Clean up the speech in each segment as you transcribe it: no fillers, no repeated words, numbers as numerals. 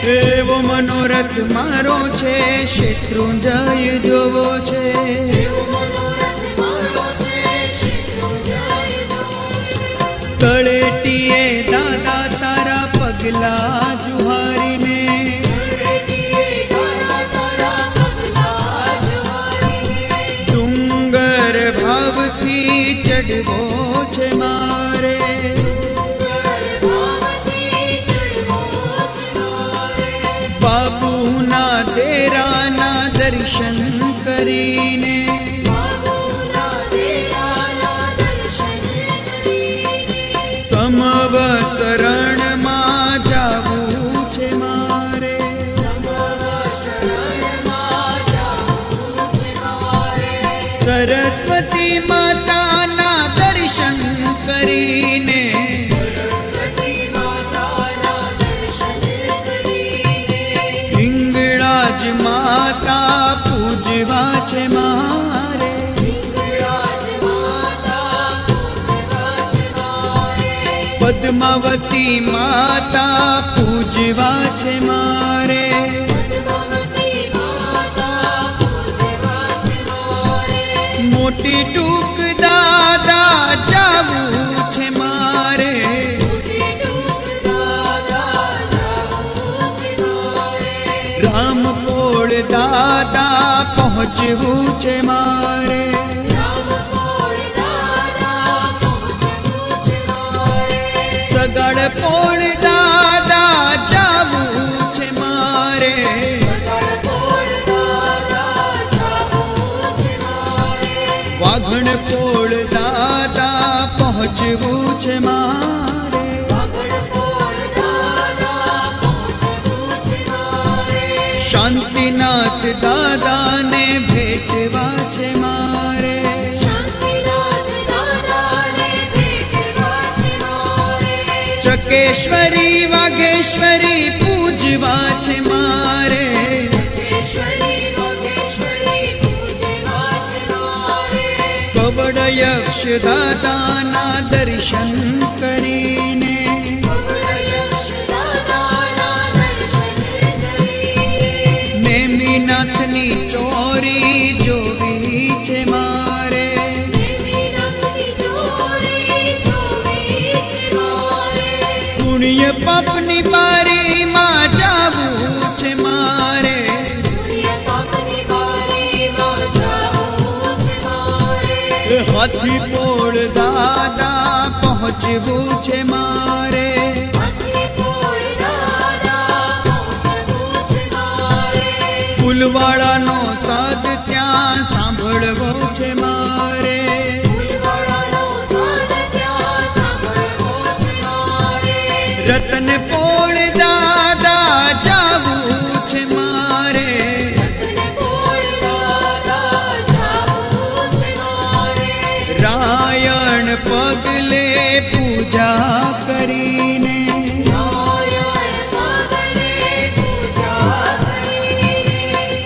એવો મનોરથ મારો છે, શેત્રુંજય જોવો છે. તળેટીએ દાદા તારા પગલા જુહારીને, ડુંગર ભાવથી ચડવો છે મારે. બાપુના તેરાના દર્શન કરીને, સમવસરણમાં જાવું છે મારે. સરસ્વતી માતાના દર્શન કરીને, હિંગળાજ માતા પૂજવા છે મારે. પદ્માવતી માતા પૂજવા છે મારે. મોટી ટૂંક દાદા જાવું છે મારે. રામપોળ દાદા પહોંચવું છે મારે. સગડપોળ દાદા જાવું છે મારે. વાઘણપોળ દાદા પહોંચવું છે મારે. શાંતિનાથ દાદાને ભેટવા છે મારે. ચકેશ્વરી વાઘેશ્વરી પૂજવા છે મારે. કવડ યક્ષ દાદાના દર્શન કરીને, નેમિનાથની ચોરી જોવી છે મારે. પુણ્ય પાપની બારીમાં જાવું છે મારે. હાથી પોળ દાદા પહોંચવું છે મારે. ફૂલવાળાનો સાદ ત્યાં સાંભળવો છે મારે. રતન પોળ દાદા જાવું છે મારે. રાયણ પગલે પૂજા કરીને,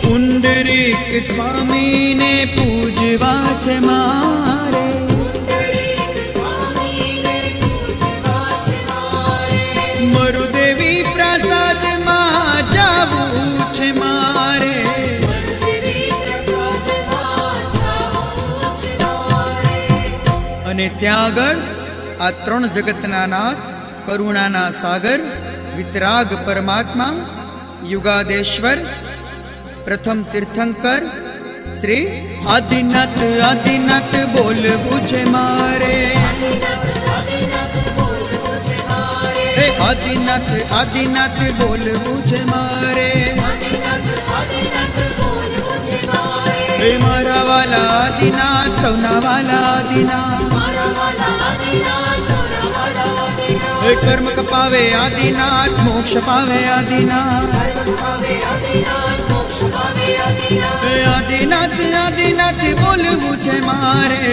પુંડરીક સ્વામીને પૂજવા છે મારે. મરુદેવી પ્રસાદમાં જાવું છે મારે. અને ત્યાં આગળ આ ત્રણ જગતના નાથ, કરુણાના સાગર, વિતરાગ પરમાત્મા, યુગાદેશ્વર, પ્રથમ તીર્થંકર શ્રી આદિનાથ આદિનાથ બોલવું છે મારે. આદિનાથ આદિનાથ બોલવું છે મારે. હે મારા વાલા આદિનાથ, સૌના વાલા આદિનાથ. હે કર્મ કપાવે આદિનાથ, મોક્ષ પાવે આદિનાથ. હે આદિનાથ આદિનાથ બોલવું છે મારે.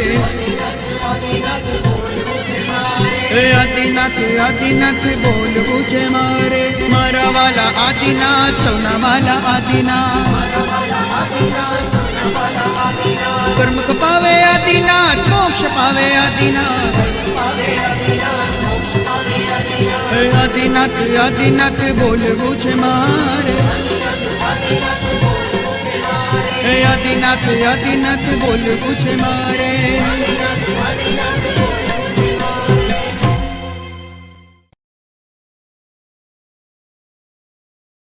હે આદિનાથ આદિનાથ બોલવું છે મારે. મારા વાલા આદિનાથ, સૌના વાલા આદિનાથ. કર્મ કપાવે આદિનાથ, મોક્ષ પાવે આદિનાથ. હે આદિનાથ આદિનાથ બોલવું છે મારે આદિનાથ આદિનાથ બોલવું છે મારે